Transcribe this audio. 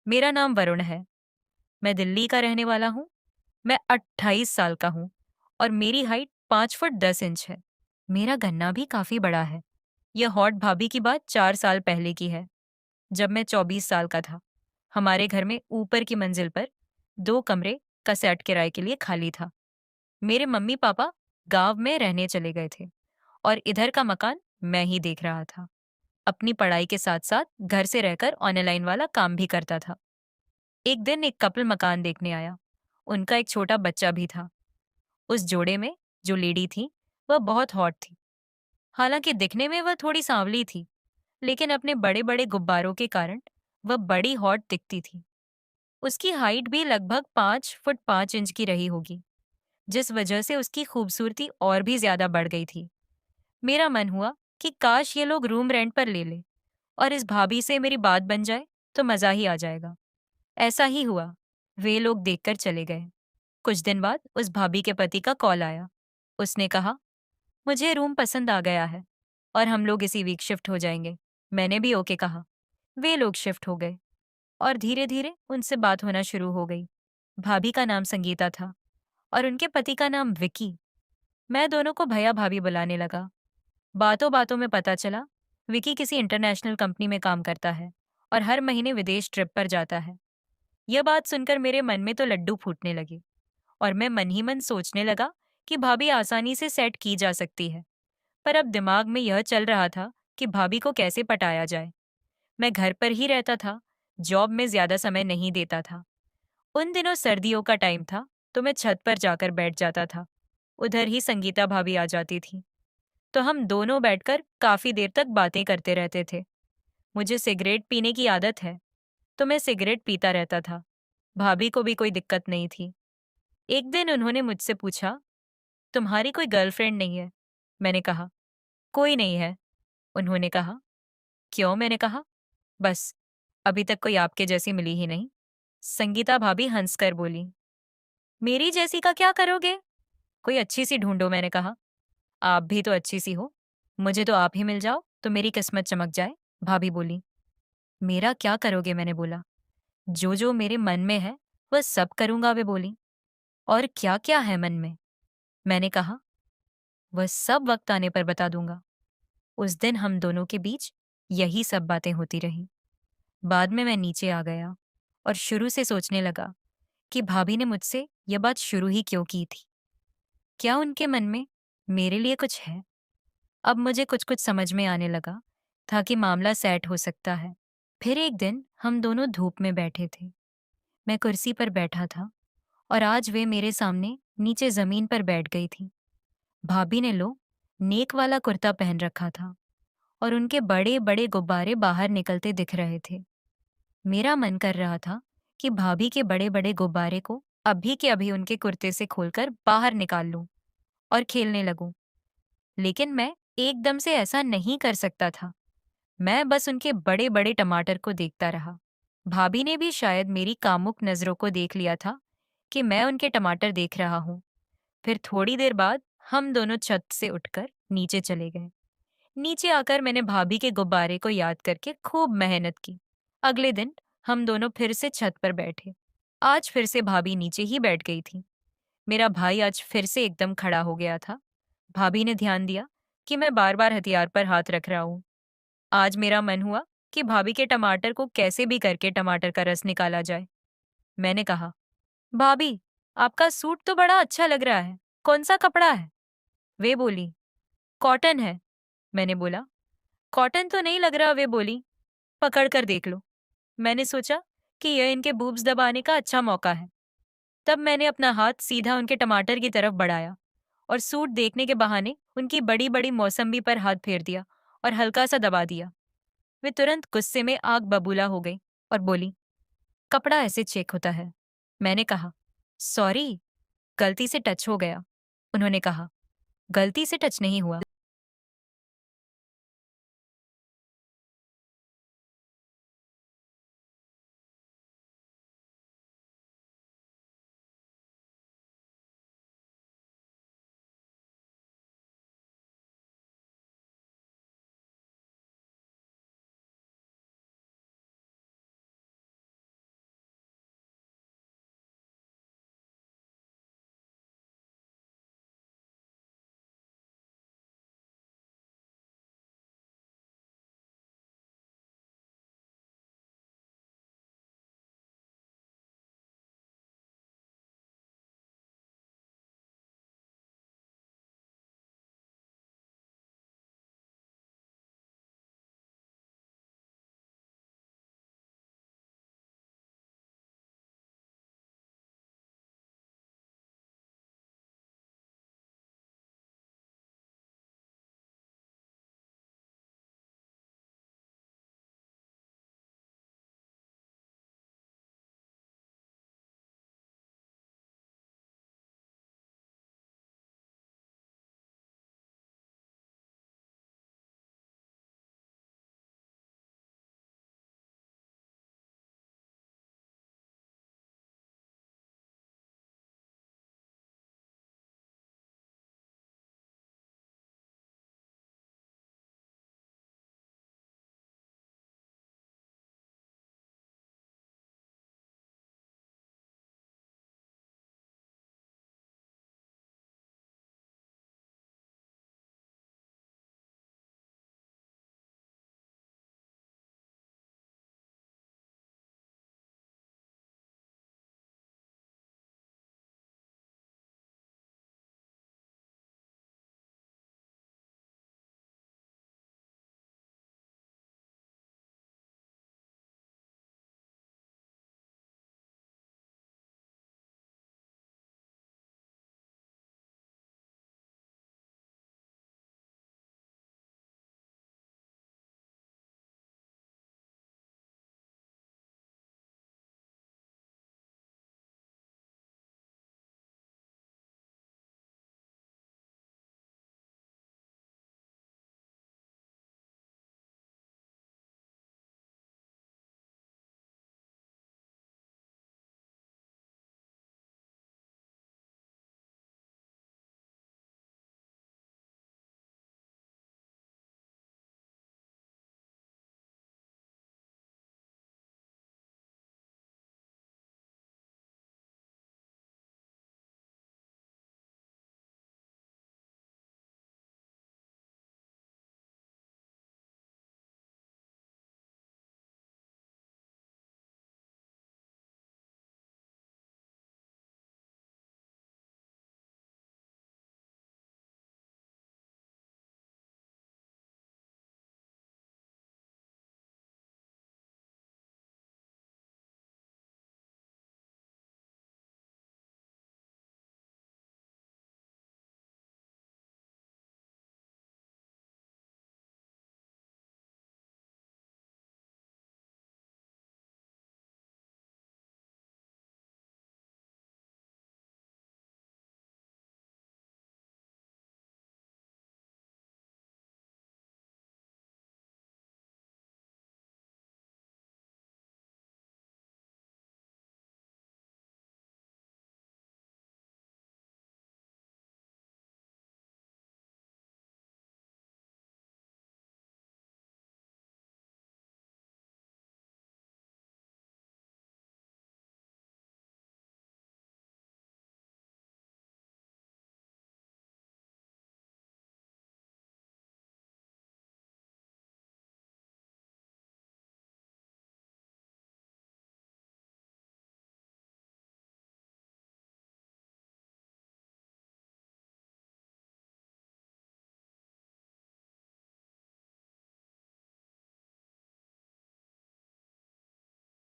मेरा नाम वरुण है। मैं दिल्ली का रहने वाला हूँ। मैं 28 साल का हूँ और मेरी हाइट 5 फुट 10 इंच है। मेरा गन्ना भी काफी बड़ा है। यह हॉट भाभी की बात 4 साल पहले की है, जब मैं 24 साल का था। हमारे घर में ऊपर की मंजिल पर 2 कमरे का सेट किराए के लिए खाली था। मेरे मम्मी पापा गांव में रहने चले गए थे और इधर का मकान मैं ही देख रहा था। अपनी पढ़ाई के साथ साथ घर से रहकर ऑनलाइन वाला काम भी करता था। एक दिन एक कपल मकान देखने आया। उनका एक छोटा बच्चा भी था। उस जोड़े में जो लेडी थी, वह बहुत हॉट थी। हालांकि दिखने में वह थोड़ी सांवली थी, लेकिन अपने बड़े बड़े गुब्बारों के कारण वह बड़ी हॉट दिखती थी। उसकी हाइट भी लगभग 5 फुट 5 इंच की रही होगी, जिस वजह से उसकी खूबसूरती और भी ज्यादा बढ़ गई थी। मेरा मन हुआ कि काश ये लोग रूम रेंट पर ले ले और इस भाभी से मेरी बात बन जाए तो मजा ही आ जाएगा। ऐसा ही हुआ। वे लोग देखकर चले गए। कुछ दिन बाद उस भाभी के पति का कॉल आया। उसने कहा, मुझे रूम पसंद आ गया है और हम लोग इसी वीक शिफ्ट हो जाएंगे। मैंने भी ओके कहा। वे लोग शिफ्ट हो गए और धीरे धीरे उनसे बात होना शुरू हो गई। भाभी का नाम संगीता था और उनके पति का नाम विकी। मैं दोनों को भैया भाभी बुलाने लगा। बातों बातों में पता चला विकी किसी इंटरनेशनल कंपनी में काम करता है और हर महीने विदेश ट्रिप पर जाता है। यह बात सुनकर मेरे मन में तो लड्डू फूटने लगे और मैं मन ही मन सोचने लगा कि भाभी आसानी से सेट की जा सकती है। पर अब दिमाग में यह चल रहा था कि भाभी को कैसे पटाया जाए। मैं घर पर ही रहता था, जॉब में ज्यादा समय नहीं देता था। उन दिनों सर्दियों का टाइम था, तो मैं छत पर जाकर बैठ जाता था। उधर ही संगीता भाभी आ जाती थी, तो हम दोनों बैठकर काफी देर तक बातें करते रहते थे। मुझे सिगरेट पीने की आदत है, तो मैं सिगरेट पीता रहता था। भाभी को भी कोई दिक्कत नहीं थी। एक दिन उन्होंने मुझसे पूछा, तुम्हारी कोई गर्लफ्रेंड नहीं है? मैंने कहा, कोई नहीं है। उन्होंने कहा, क्यों? मैंने कहा, बस, अभी तक कोई आपके जैसी मिली ही नहीं। संगीता भाभी हंसकर बोली, मेरी जैसी का क्या करोगे? कोई अच्छी सी ढूंढो। मैंने कहा, आप भी तो अच्छी सी हो, मुझे तो आप ही मिल जाओ तो मेरी किस्मत चमक जाए। भाभी बोली, मेरा क्या करोगे? मैंने बोला, जो जो मेरे मन में है वह सब करूंगा। वे बोली, और क्या क्या है मन में? मैंने कहा, वह सब वक्त आने पर बता दूंगा। उस दिन हम दोनों के बीच यही सब बातें होती रहीं। बाद में मैं नीचे आ गया और शुरू से सोचने लगा कि भाभी ने मुझसे यह बात शुरू ही क्यों की थी। क्या उनके मन में मेरे लिए कुछ है? अब मुझे कुछ कुछ समझ में आने लगा था कि मामला सेट हो सकता है। फिर एक दिन हम दोनों धूप में बैठे थे। मैं कुर्सी पर बैठा था और आज वे मेरे सामने नीचे जमीन पर बैठ गई थी। भाभी ने लो नेक वाला कुर्ता पहन रखा था और उनके बड़े बड़े गुब्बारे बाहर निकलते दिख रहे थे। मेरा मन कर रहा था कि भाभी के बड़े बड़े गुब्बारे को अभी के अभी उनके कुर्ते से खोलकर बाहर निकाल लूं और खेलने लगूं। लेकिन मैं एकदम से ऐसा नहीं कर सकता था। मैं बस उनके बड़े बड़े टमाटर को देखता रहा। भाभी ने भी शायद मेरी कामुक नजरों को देख लिया था कि मैं उनके टमाटर देख रहा हूं। फिर थोड़ी देर बाद हम दोनों छत से उठकर नीचे चले गए। नीचे आकर मैंने भाभी के गुब्बारे को याद करके खूब मेहनत की। अगले दिन हम दोनों फिर से छत पर बैठे। आज फिर से भाभी नीचे ही बैठ गई थी। मेरा भाई आज फिर से एकदम खड़ा हो गया था। भाभी ने ध्यान दिया कि मैं बार बार हथियार पर हाथ रख रहा हूँ। आज मेरा मन हुआ कि भाभी के टमाटर को कैसे भी करके टमाटर का रस निकाला जाए। मैंने कहा, भाभी, आपका सूट तो बड़ा अच्छा लग रहा है, कौन सा कपड़ा है? वे बोली, कॉटन है। मैंने बोला, कॉटन तो नहीं लग रहा। वे बोली, पकड़ कर देख लो। मैंने सोचा कि यह इनके बूब्स दबाने का अच्छा मौका है। तब मैंने अपना हाथ सीधा उनके टमाटर की तरफ बढ़ाया और सूट देखने के बहाने उनकी बड़ी बड़ी मौसम्बी पर हाथ फेर दिया और हल्का सा दबा दिया। वे तुरंत गुस्से में आग बबूला हो गई और बोली, कपड़ा ऐसे चेक होता है। मैंने कहा, सॉरी, गलती से टच हो गया। उन्होंने कहा, गलती से टच नहीं हुआ,